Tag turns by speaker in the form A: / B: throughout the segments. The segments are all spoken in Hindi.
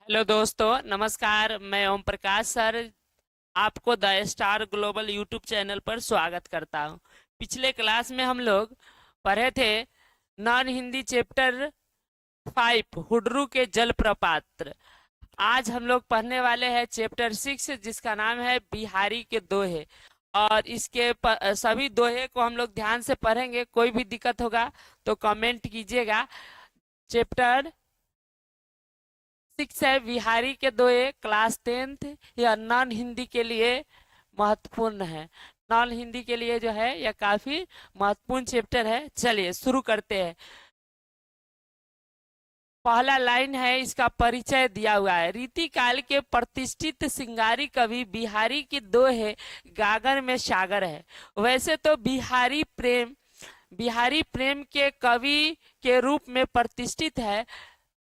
A: हेलो दोस्तों, नमस्कार। मैं ओम प्रकाश सर आपको the star global YouTube channel पर स्वागत करता हूं। पिछले क्लास में हम लोग पढ़े थे नॉन हिंदी चैप्टर 5 हुड्रू के जलप्रपात। आज हम लोग पढ़ने वाले हैं चैप्टर 6 जिसका नाम है बिहारी के दोहे। और इसके सभी दोहे को हम लोग ध्यान से पढ़ेंगे। कोई भी दिक्कत होगा तो कमेंट कीजिएगा। चैप्टर 6 है बिहारी के दोहे, क्लास 10th। यह नॉन हिंदी के लिए महत्वपूर्ण है। नॉन हिंदी के लिए जो है यह काफी महत्वपूर्ण चैप्टर है। चलिए शुरू करते हैं। पहला लाइन है, इसका परिचय दिया हुआ है। रीति काल के प्रतिष्ठित सिंगारी कवि बिहारी की दोहे गागर में सागर है। वैसे तो बिहारी प्रेम के कवि के रूप में प्रतिष्ठित है,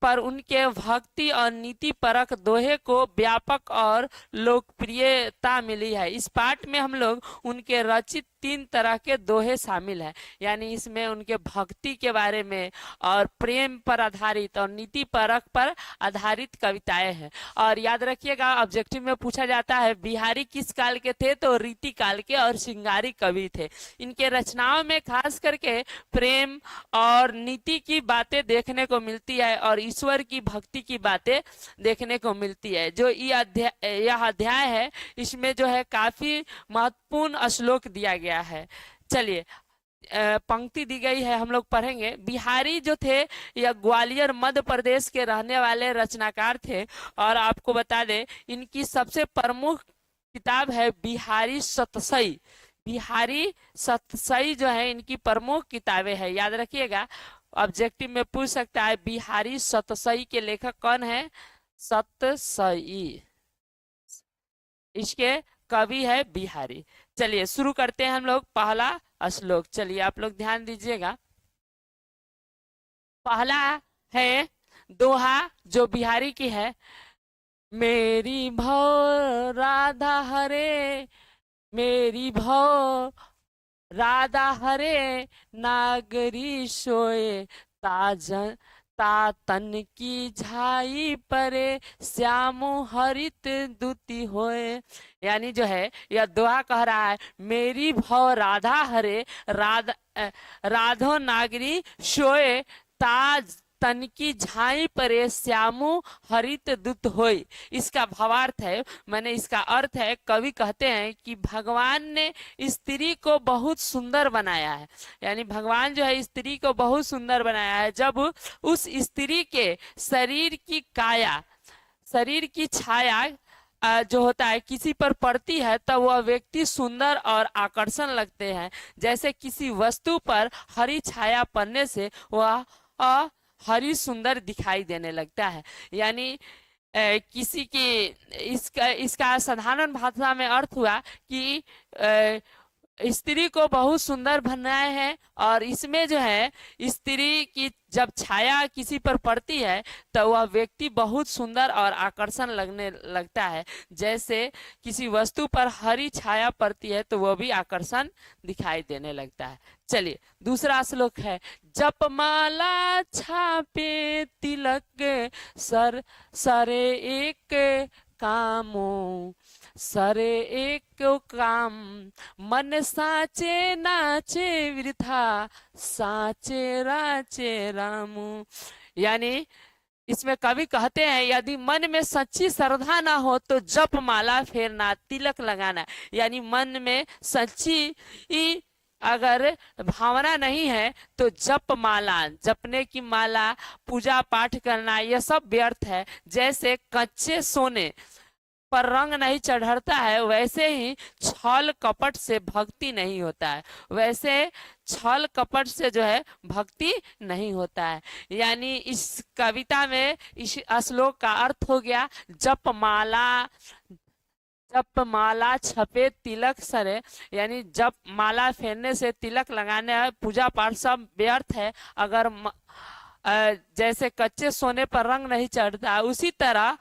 A: पर उनके भक्ति और नीति परक दोहे को व्यापक और लोकप्रियता मिली है। इस पाठ में हम लोग उनके रचित 3 तरह के दोहे शामिल हैं। यानी इसमें उनके भक्ति के बारे में और प्रेम पर आधारित और नीति परक पर आधारित कविताएं हैं। और याद रखिएगा, ऑब्जेक्टिव में पूछा जाता है बिहारी किस काल के थे, तो रीति काल के और सिंगारी कवि थे। इनके रचनाओं में खास करके प्रेम और नीति की बातें देखने को मिलती है और ईश्वर की भक्ति की बातें देखने को मिलती है। जो यह अध्याय है, इसमें जो है काफी महत्वपूर्ण श्लोक दिया गया है। चलिए, पंक्ति दी गई है, हम लोग पढ़ेंगे। बिहारी जो थे यह ग्वालियर मध्य प्रदेश के रहने वाले रचनाकार थे। और आपको बता दें, इनकी सबसे प्रमुख किताब है बिहारी सतसई। बिहारी सतसई जो है इनकी प्रमुख किताबें हैं, याद रखिएगा। ऑब्जेक्टिव में पूछ सकता है बिहारी सतसई के लेखक कौन है। सतसई इसके कवि है बिहारी। चलिए शुरू करते हैं हम लोग पहला श्लोक। चलिए आप लोग ध्यान दीजिएगा। पहला है दोहा जो बिहारी की है। मेरी भव राधा हरे, मेरी भव राधा हरे, नागरी सोए ताजन तातन की झाई परे, श्यामो हरित दुति होए। यानी जो है यह दोहा कह रहा है, मेरी भव राधा हरे, राधो नागरी सोए ताज तन की झाई परे, श्यामु हरित दुत होय। इसका भावार्थ है, मैंने इसका अर्थ है, कवि कहते हैं कि भगवान ने स्त्री को बहुत सुंदर बनाया है। यानी भगवान जो है स्त्री को बहुत सुंदर बनाया है। जब उस स्त्री के शरीर की काया, शरीर की छाया जो होता है किसी पर पड़ती है, तब वह व्यक्ति सुंदर और आकर्षण लगते हैं। जैसे किसी वस्तु पर हरी छाया पड़ने से वह हरी सुंदर दिखाई देने लगता है। यानी किसी की इसका इसका साधारण भाषा में अर्थ हुआ कि स्त्री को बहुत सुंदर बनाए हैं। और इसमें जो है स्त्री की जब छाया किसी पर पड़ती है तो वह व्यक्ति बहुत सुंदर और आकर्षण लगने लगता है। जैसे किसी वस्तु पर हरी छाया पड़ती है तो वह भी आकर्षण दिखाई देने लगता है। चलिए दूसरा श्लोक है। जपमाला छापे तिलक सर सरे एक कामो, सरे एक काम, मन साचे नाचे वृथा, साचे राचे रामू। यानी इसमें कवि कहते हैं, यदि मन में सच्ची श्रद्धा ना हो तो जप माला फेरना, तिलक लगाना। यानी मन में सच्ची अगर भावना नहीं है तो जप माला, जपने की माला, पूजा पाठ करना, यह सब व्यर्थ है। जैसे कच्चे सोने पर रंग नहीं चढ़ता है, वैसे ही छल कपट से भक्ति नहीं होता है। वैसे छल कपट से जो है भक्ति नहीं होता है। यानी इस कविता में इस श्लोक का अर्थ हो गया, जप माला छपे तिलक सरे। यानी जप माला फेरने से, तिलक लगाने, पूजा पाठ सब व्यर्थ है। अगर जैसे कच्चे सोने पर रंग नहीं चढ़ता, उसी तरह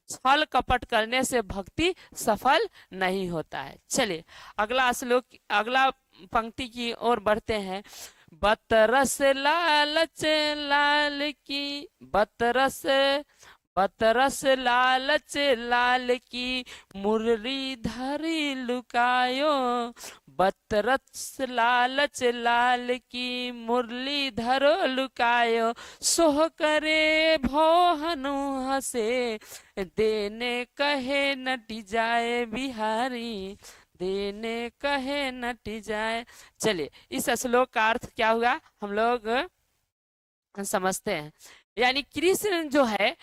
A: छल कपट करने से भक्ति सफल नहीं होता है। चलिए अगला श्लोक, अगला पंक्ति की ओर बढ़ते हैं। बतरस लालच लाल की, बतरस बतरस लालच लाल की मुरली धरी लुकायो, बतरस लालच लाल की मुरली धरो लुकायो, सोह करे भो हनु हसे, देने कहे नटी जाए बिहारी, देने कहे नटी जाए। चलिए इस श्लोक का अर्थ क्या हुआ हम लोग समझते हैं। यानी कृष्ण जो है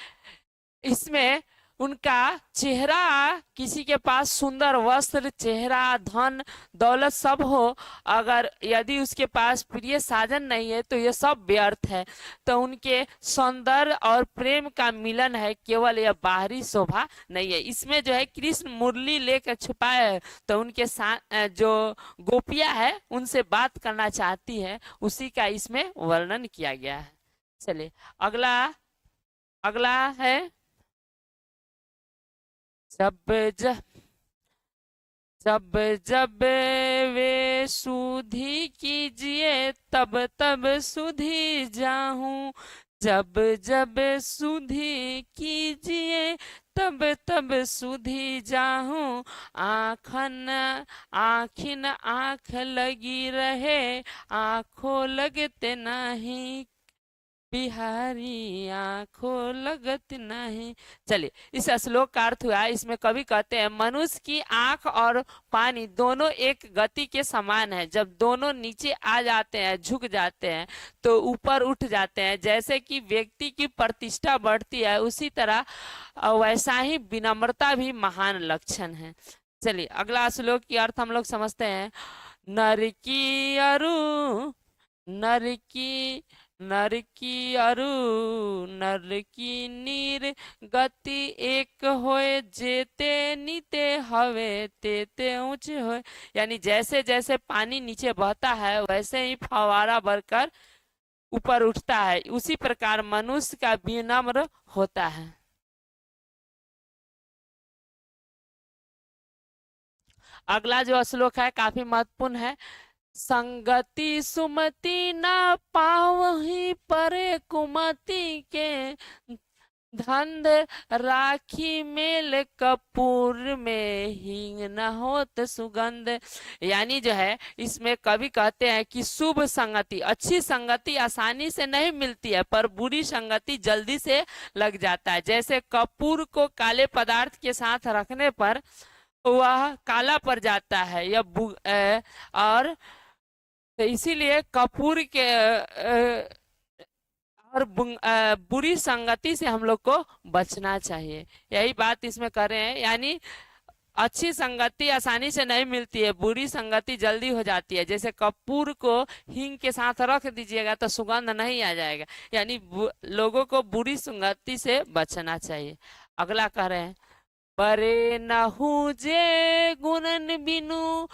A: इसमें उनका चेहरा, किसी के पास सुंदर वस्त्र, चेहरा, धन दौलत सब हो, अगर यदि उसके पास प्रिय साजन नहीं है तो ये सब व्यर्थ है। तो उनके सौंदर्य और प्रेम का मिलन है, केवल यह बाहरी शोभा नहीं है। इसमें जो है कृष्ण मुरली लेकर छुपाए है, तो उनके साथ जो गोपियां है उनसे बात करना चाहती है, उसी का इसमें वर्णन किया गया है। चलिए अगला अगला है जब जब जब जब वे सुधि कीजिए तब तब सुधि जाहूं, जब जब सुधि कीजिए तब तब सुधि जाहूं, आखन आखिन आँख लगी रहे, आँखों लगते नहीं बिहारी, आंखों लगत नहीं। चलिए इस श्लोक का अर्थ हुआ, इसमें कवि कहते हैं मनुष्य की आंख और पानी दोनों एक गति के समान है। जब दोनों नीचे आ जाते हैं, झुक जाते हैं, तो ऊपर उठ जाते हैं। जैसे कि व्यक्ति की प्रतिष्ठा बढ़ती है, उसी तरह वैसा ही विनम्रता भी महान लक्षण है। चलिए अगला श्लोक की अर्थ हम लोग समझते हैं। नर की अरु नर की नर की अरु नर की नीर गति एक होए, जेते नीते हवे तेते ऊंचे होए। यानी जैसे जैसे पानी नीचे बहता है वैसे ही फवारा भरकर ऊपर उठता है, उसी प्रकार मनुष्य का विनम्र होता है। अगला जो श्लोक है काफी महत्वपूर्ण है। संगति सुमति न पावही परे कुमति के, धंध राखी मेल कपूर में हींग न होत सुगंध। यानी जो है इसमें कवि कहते हैं कि शुभ संगति, अच्छी संगति आसानी से नहीं मिलती है, पर बुरी संगति जल्दी से लग जाता है। जैसे कपूर को काले पदार्थ के साथ रखने पर वह काला पड़ जाता है या और तो इसीलिए कपूर के और बुरी संगति से हम लोग को बचना चाहिए। यही बात इसमें कर रहे हैं। यानी अच्छी संगति आसानी से नहीं मिलती है, बुरी संगति जल्दी हो जाती है। जैसे कपूर को हींग के साथ रख दीजिएगा तो सुगंध नहीं आ जाएगा। यानी लोगों को बुरी संगति से बचना चाहिए। अगला कह रहे हैं बरे नहु जे गुणन बिनु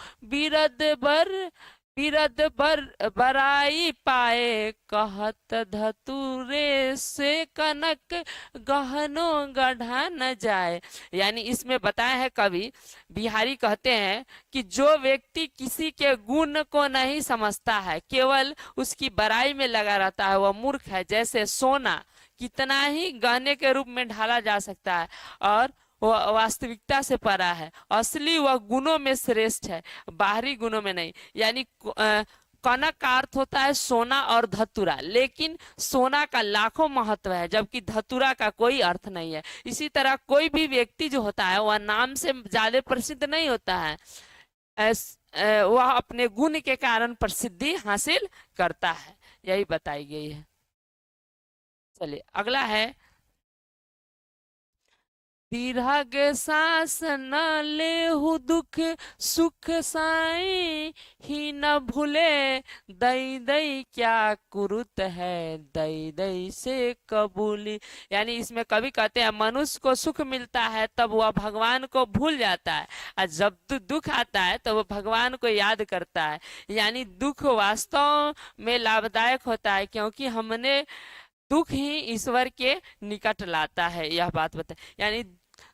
A: बिरद बर बराई पाए, कहत धतुरे से कनक गहनो गढ़ा न जाए। यानी इसमें बताया है कवि बिहारी कहते हैं कि जो व्यक्ति किसी के गुण को नहीं समझता है, केवल उसकी बड़ाई में लगा रहता है, वह मूर्ख है। जैसे सोना कितना ही गहने के रूप में ढाला जा सकता है और वह वास्तविकता से परा है, असली वह गुणों में श्रेष्ठ है, बाहरी गुणों में नहीं। यानी कनक का अर्थ होता है सोना और धतुरा, लेकिन सोना का लाखों महत्व है जबकि धतुरा का कोई अर्थ नहीं है। इसी तरह कोई भी व्यक्ति जो होता है वह नाम से ज्यादा प्रसिद्ध नहीं होता है, वह अपने गुण के कारण प्रसिद्धि हासिल करता है। यही बताई गई है। चलिए अगला है दीर्घ सांस न लेहु दुख सुख साई, ही न भूले दई दई क्या कुरुत है, दई दई से कबूली। यानी इसमें कवि कहते हैं मनुष्य को सुख मिलता है तब वह भगवान को भूल जाता है, और जब दुख आता है तो वह भगवान को याद करता है। यानी दुख वास्तव में लाभदायक होता है, क्योंकि हमने दुख ही ईश्वर के निकट लाता है, यह बात बताए। यानी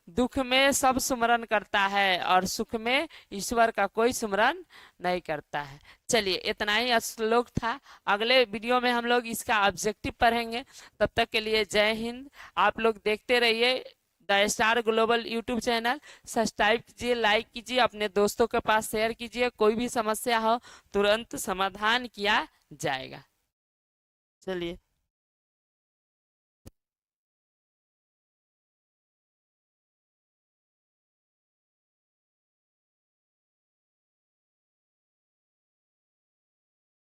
A: दुख में सब सुमरन करता है और सुख में ईश्वर का कोई सुमरन नहीं करता है। चलिए इतना ही श्लोक था। अगले वीडियो में हम लोग इसका ऑब्जेक्टिव पढ़ेंगे। तब तक के लिए जय हिंद। आप लोग देखते रहिए the star global YouTube channel. Subscribe कीजिए, लाइक कीजिए, अपने दोस्तों के पास शेयर कीजिए। कोई भी समस्या हो तुरंत समाधान किया जाएगा। चलिए।